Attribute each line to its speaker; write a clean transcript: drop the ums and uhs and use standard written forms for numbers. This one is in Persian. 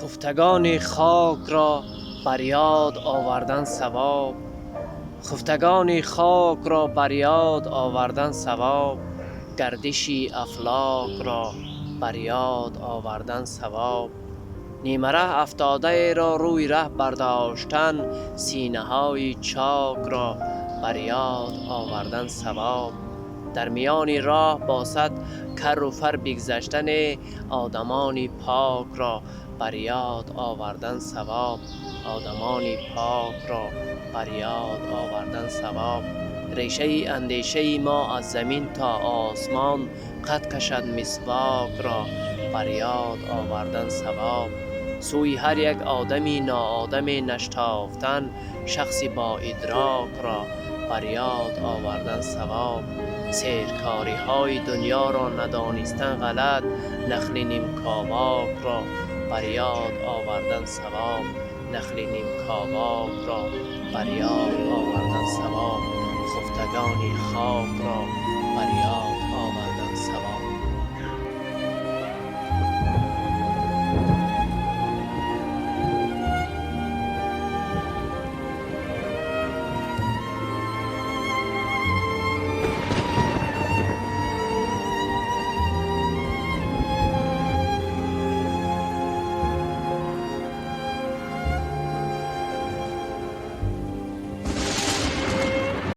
Speaker 1: خفتگان خاک را بر یاد آوردن ثواب، خفتگان خاک را بر یاد آوردن ثواب، گردشی افلاک را بر یاد آوردن ثواب. نیمه ره افتاده را روی ره برداشتن، سینه های چاک را بر یاد آوردن ثواب. در میان راه با صد کر و فر بگذشتن، آدمان پاک را بر یاد آوردن ثواب. آدمان پاک را بر یاد آوردن ثواب. ریشه اندیشه ما از زمین تا آسمان، قد کشد مسواک را بر یاد آوردن ثواب. سوی هر یک آدمی ناآدم نشتافتن، شخصی با ادراک را بر یاد آوردن ثواب. سیرکاری های دنیا را ندانستن غلط، نخل نیم کاواک را بر یاد آوردن ثواب. نخل نیم کاواک را بر یاد آوردن ثواب. خفتگان خاک را بر یاد